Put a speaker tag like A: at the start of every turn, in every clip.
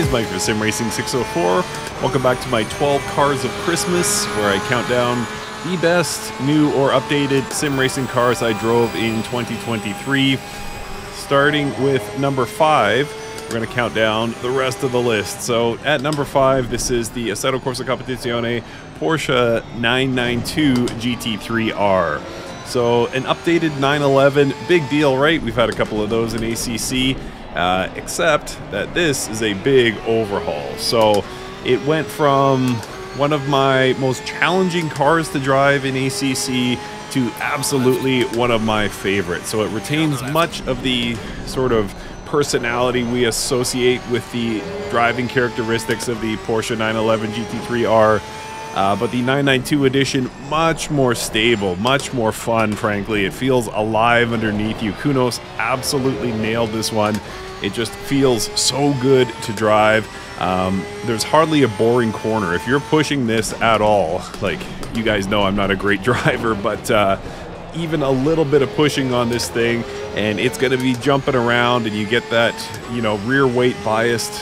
A: guys, Mike for Sim Racing 604. Welcome back to my 12 Cars of Christmas, where I count down the best new or updated sim racing cars I drove in 2023. Starting with number 5, we're going to count down the rest of the list. So at number 5, this is the Assetto Corsa Competizione Porsche 992 GT3R. So an updated 911, big deal, right? We've had a couple of those in ACC. Except that this is a big overhaul. So it went from one of my most challenging cars to drive in ACC to absolutely one of my favorites. So it retains much of the sort of personality we associate with the driving characteristics of the Porsche 911 GT3R. But the 992 edition, much more stable, much more fun, frankly. It feels alive underneath you. Kunos absolutely nailed this one. It just feels so good to drive. There's hardly a boring corner. If you're pushing this at all, like, you guys know I'm not a great driver, but even a little bit of pushing on this thing, and it's going to be jumping around, and you get that, you know, rear weight biased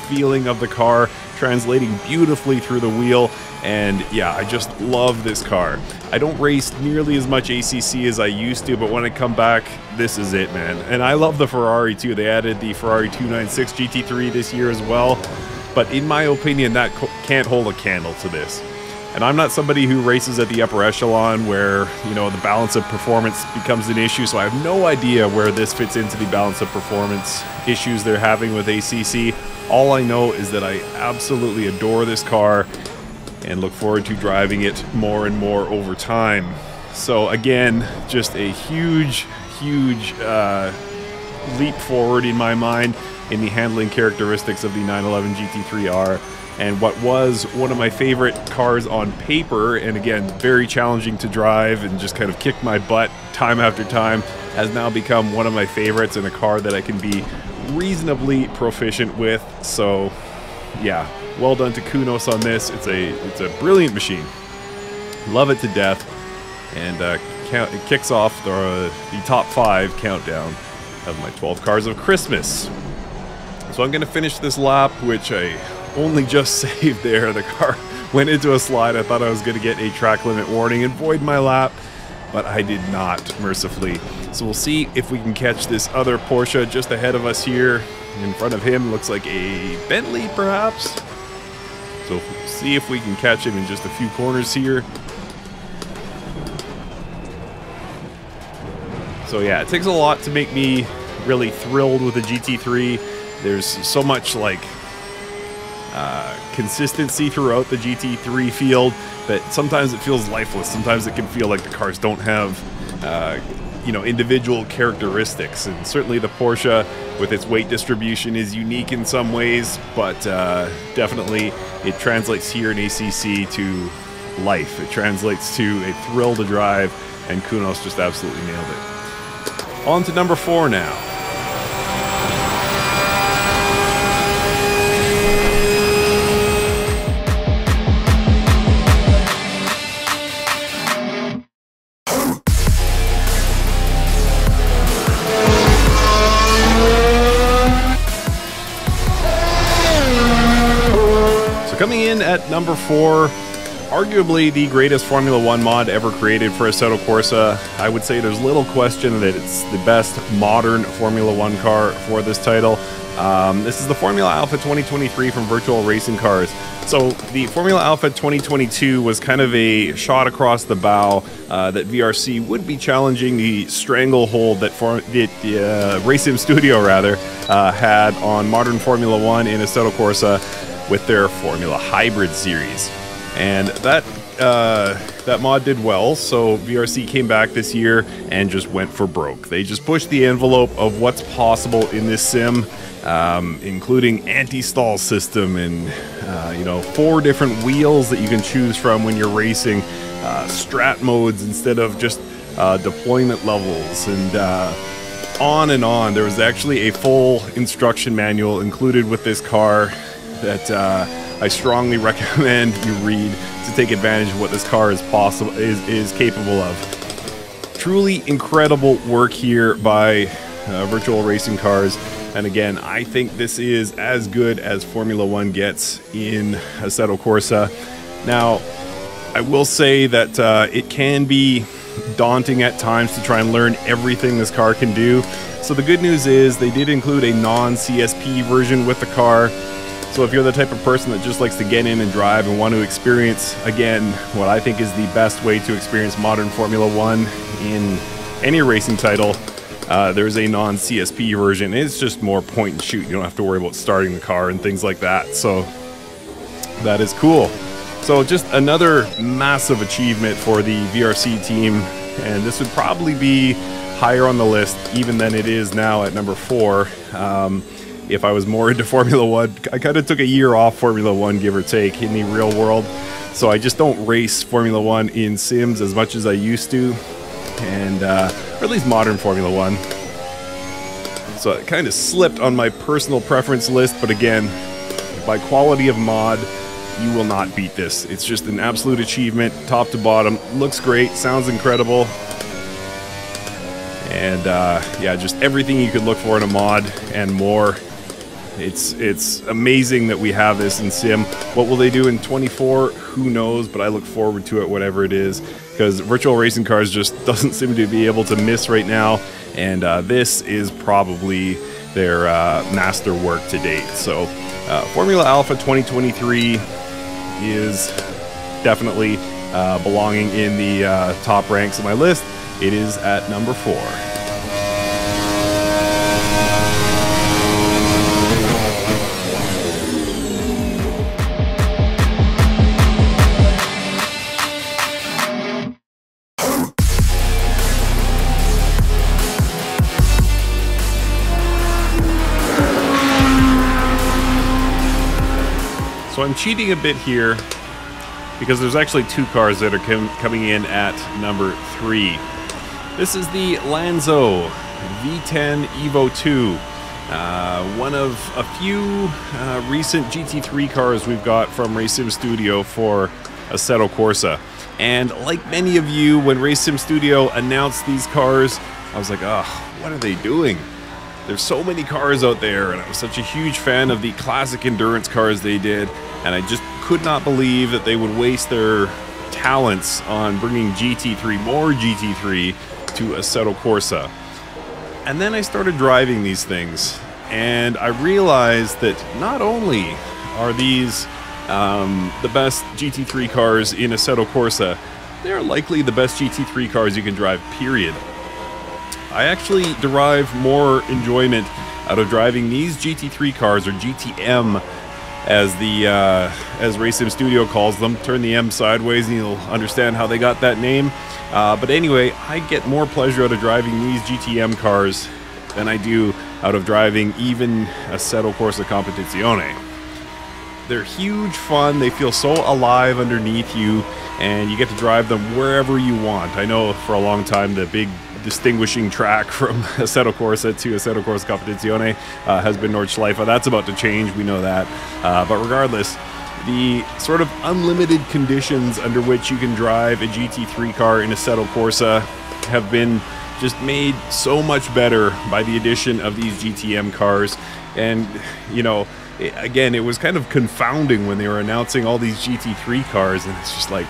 A: feeling of the car translating beautifully through the wheel. And yeah, I just love this car. I don't race nearly as much ACC as I used to, but when I come back, this is it, man. And I love the Ferrari too. They added the Ferrari 296 GT3 this year as well, but in my opinion, that can't hold a candle to this. And I'm not somebody who races at the upper echelon where, you know, the balance of performance becomes an issue, so I have no idea where this fits into the balance of performance issues they're having with ACC. All I know is that I absolutely adore this car and look forward to driving it more and more over time. So again, just a huge leap forward in my mind in the handling characteristics of the 911 GT3R. And what was one of my favorite cars on paper, and again, very challenging to drive and just kind of kick my butt time after time, has now become one of my favorites and a car that I can be reasonably proficient with. So yeah, well done to Kunos on this. It's a brilliant machine. Love it to death. And it kicks off the top 5 countdown of my 12 Cars of Christmas. So I'm going to finish this lap, which I only just saved there. The car went into a slide. I thought I was going to get a track limit warning and void my lap, but I did not, mercifully. So we'll see if we can catch this other Porsche just ahead of us here. In front of him looks like a Bentley, perhaps. So we'll see if we can catch him in just a few corners here. So yeah, it takes a lot to make me really thrilled with the GT3. There's so much like consistency throughout the GT3 field that sometimes it feels lifeless. Sometimes it can feel like the cars don't have you know, individual characteristics. And certainly the Porsche with its weight distribution is unique in some ways, but definitely it translates here in ACC to life. It translates to a thrill to drive, and Kunos just absolutely nailed it. On to number 4 now. Coming in at number 4, arguably the greatest Formula 1 mod ever created for Assetto Corsa. I would say there's little question that it's the best modern Formula 1 car for this title. This is the Formula Alpha 2023 from Virtual Racing Cars. So the Formula Alpha 2022 was kind of a shot across the bow that VRC would be challenging the stranglehold that Racing Studio had on modern Formula 1 in Assetto Corsa with their Formula Hybrid series. And that mod did well, so VRC came back this year and just went for broke. They just pushed the envelope of what's possible in this sim, including anti-stall system and you know, 4 different wheels that you can choose from when you're racing, strat modes instead of just deployment levels, and on and on. There was actually a full instruction manual included with this car that I strongly recommend you read to take advantage of what this car is capable of. Truly incredible work here by Virtual Racing Cars. And again, I think this is as good as Formula One gets in Assetto Corsa. Now, I will say that it can be daunting at times to try and learn everything this car can do. So the good news is they did include a non-CSP version with the car. So if you're the type of person that just likes to get in and drive and want to experience, again, what I think is the best way to experience modern Formula One in any racing title, there's a non-CSP version. It's just more point and shoot. You don't have to worry about starting the car and things like that. So that is cool. So just another massive achievement for the VRC team. And this would probably be higher on the list even than it is now at number 4. If I was more into Formula One, I kind of took a year off Formula One, give or take, in the real world. So I just don't race Formula One in sims as much as I used to. And or at least modern Formula One. So it kind of slipped on my personal preference list, but again, by quality of mod, you will not beat this. It's just an absolute achievement, top to bottom. Looks great, sounds incredible, and yeah, just everything you could look for in a mod and more. It's amazing that we have this in sim. What will they do in 24? Who knows, but I look forward to it, whatever it is, because virtual racing cars just doesn't seem to be able to miss right now, and this is probably their masterwork to date. So Formula Alpha 2023 is definitely belonging in the top ranks of my list. It is at number 4. So I'm cheating a bit here because there's actually 2 cars that are coming in at number 3. This is the Lanzo V10 Evo 2, one of a few recent GT3 cars we've got from Racing Studio for Assetto Corsa. And like many of you, when Racing Studio announced these cars, I was like, oh, what are they doing? There's so many cars out there, and I was such a huge fan of the classic endurance cars they did, and I just could not believe that they would waste their talents on bringing GT3, more GT3, to Assetto Corsa. And then I started driving these things, and I realized that not only are these the best GT3 cars in Assetto Corsa, they're likely the best GT3 cars you can drive, period. I actually derive more enjoyment out of driving these GT3 cars, or GTM, as Racing Studio calls them. Turn the M sideways and you'll understand how they got that name. But anyway, I get more pleasure out of driving these GTM cars than I do out of driving even Assetto Corsa Competizione. They're huge fun, they feel so alive underneath you, and you get to drive them wherever you want. I know for a long time the big distinguishing track from Assetto Corsa to Assetto Corsa Competizione has been Nordschleife. That's about to change, we know that. But regardless, the sort of unlimited conditions under which you can drive a GT3 car in Assetto Corsa have been just made so much better by the addition of these GTM cars. And, you know, again, it was kind of confounding when they were announcing all these GT3 cars, and it's just like,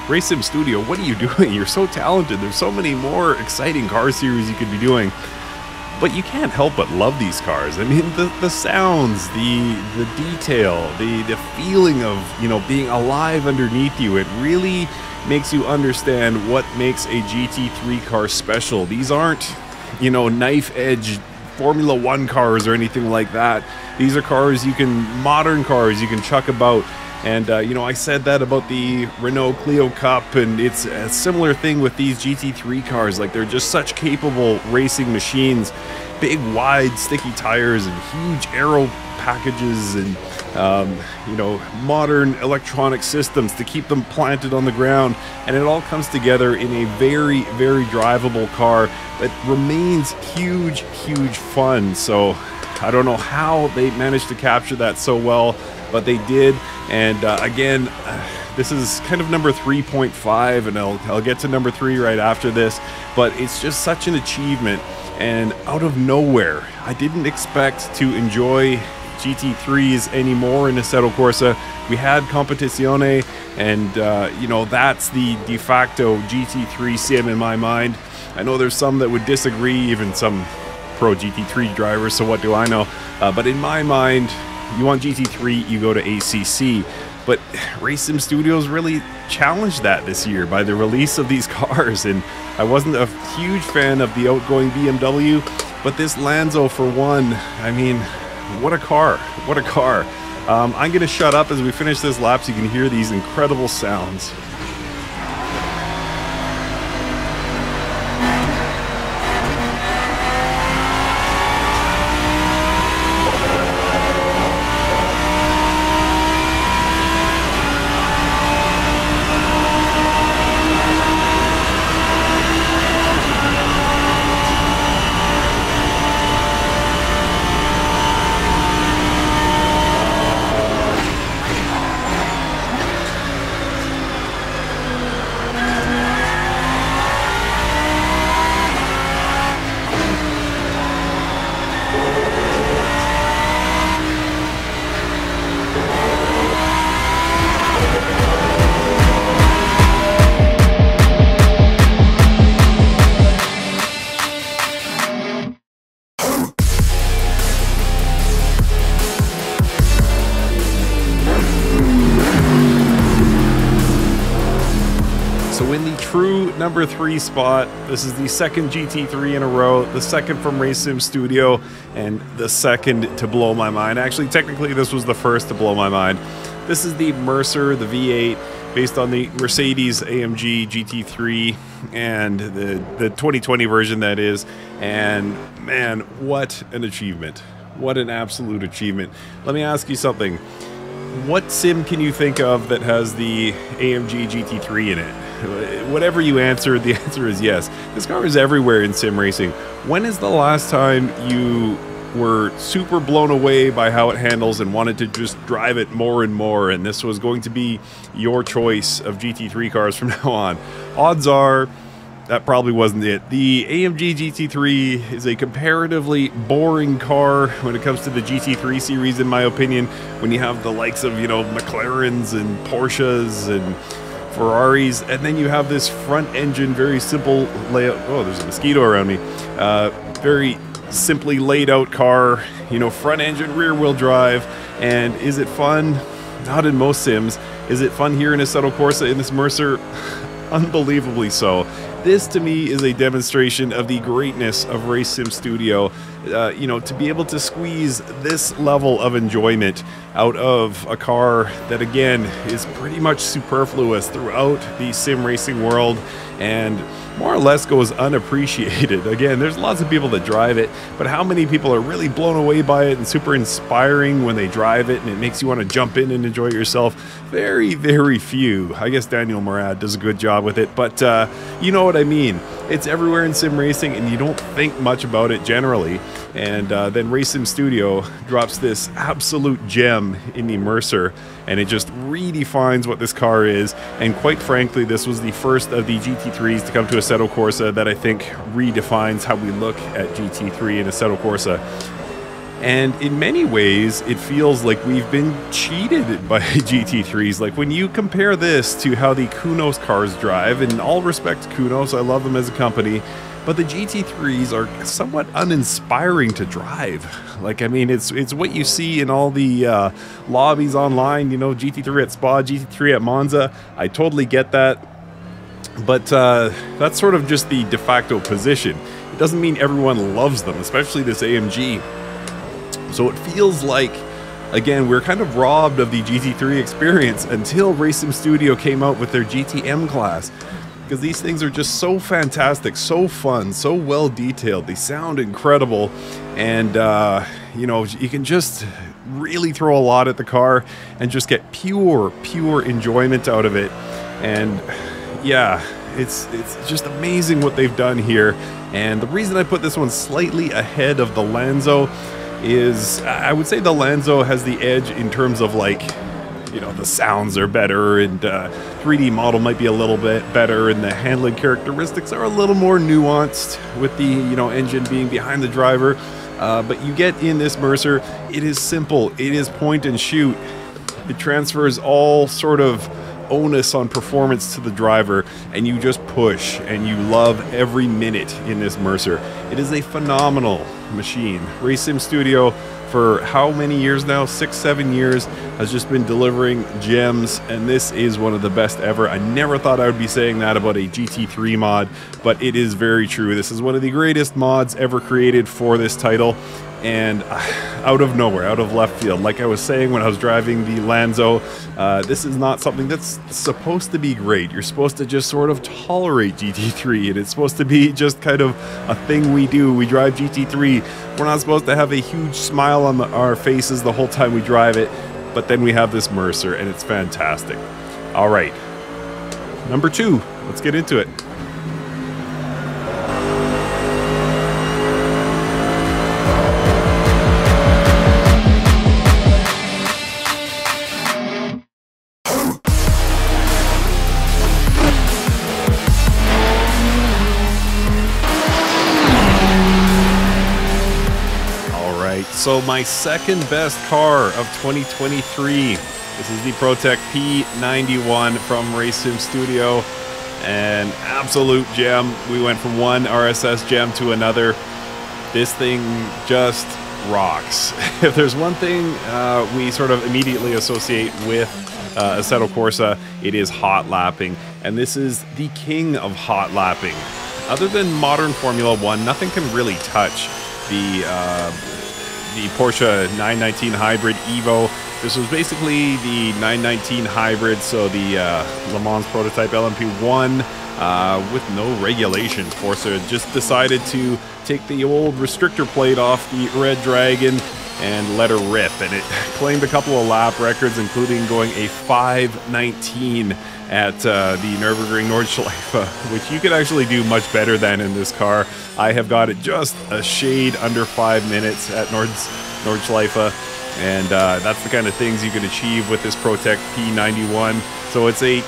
A: Racing Studio, what are you doing? You're so talented. There's so many more exciting car series you could be doing. But you can't help but love these cars. I mean, the sounds, the detail, the feeling of, you know, being alive underneath you, it really makes you understand what makes a GT3 car special. These aren't, you know, knife-edge Formula One cars or anything like that. These are cars modern cars you can chuck about. And, you know, I said that about the Renault Clio Cup, and it's a similar thing with these GT3 cars. Like, they're just such capable racing machines. Big, wide, sticky tires and huge aero packages and, you know, modern electronic systems to keep them planted on the ground. And it all comes together in a very, very drivable car that remains huge, huge fun. So I don't know how they managed to capture that so well, but they did. And again, this is kind of number 3.5, and I'll get to number 3 right after this, but it's just such an achievement. and out of nowhere, I didn't expect to enjoy GT3s anymore in Assetto Corsa. We had Competizione, and you know, that's the de facto GT3 sim in my mind. I know there's some that would disagree, even some pro GT3 drivers, so what do I know? But in my mind, you want GT3, you go to ACC. But Race Sim Studios really challenged that this year by the release of these cars, and I wasn't a huge fan of the outgoing BMW, but this Lanzo, for one, I mean, what a car, what a car. I'm going to shut up as we finish this lap so you can hear these incredible sounds. So in the true number 3 spot, this is the second GT3 in a row, the second from Race Sim Studio, and the second to blow my mind. Actually, technically, this was the first to blow my mind. This is the Mercer, the V8, based on the Mercedes AMG GT3 and the 2020 version, that is. And man, what an achievement. What an absolute achievement. Let me ask you something. What sim can you think of that has the AMG GT3 in it? Whatever you answer, the answer is yes. This car is everywhere in sim racing. When is the last time you were super blown away by how it handles and wanted to just drive it more and more, and this was going to be your choice of GT3 cars from now on? Odds are that probably wasn't it. The AMG GT3 is a comparatively boring car when it comes to the GT3 series, in my opinion, when you have the likes of, you know, McLarens and Porsches and Ferraris, and then you have this front engine, very simple layout. Oh, there's a mosquito around me. Very simply laid out car, you know, front engine, rear wheel drive. And is it fun? Not in most sims. Is it fun here in Assetto Corsa in this Mercer? Unbelievably so. This to me is a demonstration of the greatness of Race Sim Studio. You know, to be able to squeeze this level of enjoyment out of a car that, again, is pretty much superfluous throughout the sim racing world and more or less goes unappreciated. Again, there's lots of people that drive it, but how many people are really blown away by it and super inspiring when they drive it and it makes you want to jump in and enjoy it yourself? Very, very few. I guess Daniel Morad does a good job with it, but you know what I mean. It's everywhere in sim racing and you don't think much about it generally. And then Race Sim Studio drops this absolute gem in the Mercer, and it just redefines what this car is. And quite frankly, this was the first of the GT3s to come to Assetto Corsa that I think redefines how we look at GT3 and Assetto Corsa. And in many ways, it feels like we've been cheated by GT3s. Like when you compare this to how the Kunos cars drive, in all respect to Kunos, I love them as a company, but the GT3s are somewhat uninspiring to drive. Like, I mean, it's what you see in all the lobbies online, you know, GT3 at Spa, GT3 at Monza. I totally get that. But that's sort of just the de facto position. It doesn't mean everyone loves them, especially this AMG. So it feels like, again, we're kind of robbed of the GT3 experience until Race Sim Studio came out with their GTM class. Because these things are just so fantastic, so fun, so well detailed. They sound incredible, and you know, you can just really throw a lot at the car and just get pure enjoyment out of it. And yeah, it's just amazing what they've done here. And the reason I put this one slightly ahead of the Lanzo is I would say the Lanzo has the edge in terms of like you know, the sounds are better, and 3D model might be a little bit better, and the handling characteristics are a little more nuanced with the, you know, engine being behind the driver. But you get in this Mercer, it is simple, it is point and shoot. It transfers all sort of onus on performance to the driver, and you just push, and you love every minute in this Mercer. It is a phenomenal machine. Race Sim Studio, for how many years now? 6-7 years, has just been delivering gems, and this is one of the best ever. I never thought I would be saying that about a GT3 mod, but it is very true. This is one of the greatest mods ever created for this title, and out of nowhere, out of left field, like I was saying when I was driving the Lanzo, this is not something that's supposed to be great. You're supposed to just sort of tolerate GT3, and it's supposed to be just kind of a thing we do. We drive GT3. We're not supposed to have a huge smile on our faces the whole time we drive it, but then we have this Mercer, and it's fantastic. All right, number 2, let's get into it. So my second best car of 2023, this is the ProTech P91 from Race Sim Studio, an absolute gem. We went from one RSS gem to another. This thing just rocks. If there's one thing we sort of immediately associate with Assetto Corsa, it is hot lapping, and this is the king of hot lapping. Other than modern Formula One, nothing can really touch the Porsche 919 Hybrid Evo. This was basically the 919 Hybrid, so the Le Mans prototype LMP1 with no regulations. Forza just decided to take the old restrictor plate off the Red Dragon and let her rip, and it claimed a couple of lap records, including going a 5:19 at the Nürburgring Nordschleife, which you could actually do much better than in this car. I have got it just a shade under 5 minutes at Nordschleife, and that's the kind of things you can achieve with this ProTech P91. So it's a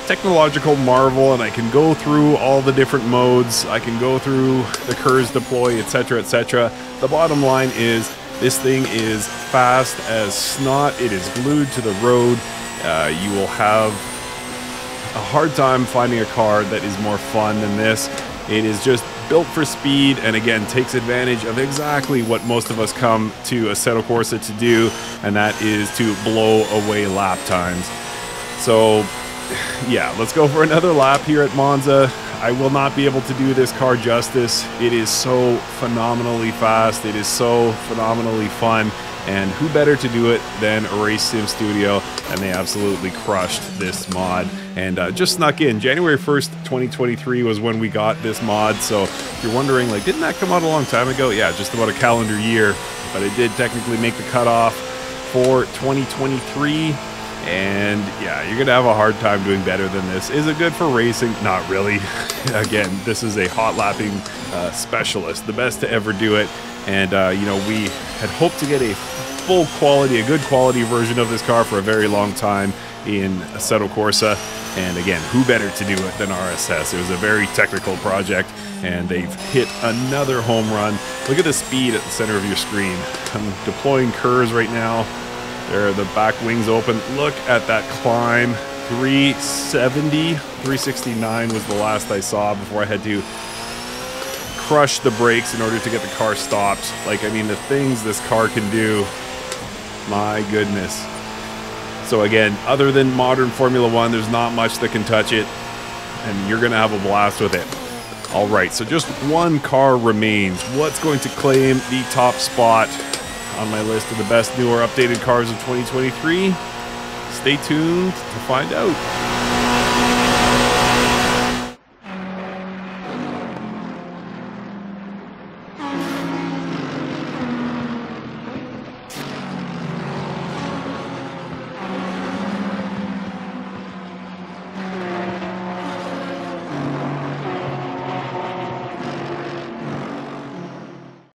A: technological marvel, and I can go through all the different modes. I can go through the KERS deploy, etc., etc. The bottom line is this thing is fast as snot. It is glued to the road. You will have a hard time finding a car that is more fun than this. It is just built for speed, and again takes advantage of exactly what most of us come to Assetto Corsa to do, and that is to blow away lap times. So yeah, let's go for another lap here at Monza. I will not be able to do this car justice. It is so phenomenally fast. It is so phenomenally fun. And who better to do it than Race Sim Studio? And they absolutely crushed this mod. And just snuck in. January 1st, 2023 was when we got this mod. So if you're wondering, like, didn't that come out a long time ago? Yeah, just about a calendar year. But it did technically make the cutoff for 2023. And yeah, you're going to have a hard time doing better than this. Is it good for racing? Not really. Again, this is a hot lapping specialist, the best to ever do it. And, you know, we had hoped to get a full quality, a good quality version of this car for a very long time in Assetto Corsa. And again, who better to do it than RSS? It was a very technical project, and they've hit another home run. Look at the speed at the center of your screen. I'm deploying KERS right now. There, the back wings open. Look at that climb. 370, 369 was the last I saw before I had to crush the brakes in order to get the car stopped. Like, I mean, the things this car can do, my goodness. So again, other than modern Formula One, there's not much that can touch it, and you're gonna have a blast with it. All right, so just one car remains. What's going to claim the top spot on my list of the best new or updated cars of 2023? Stay tuned to find out.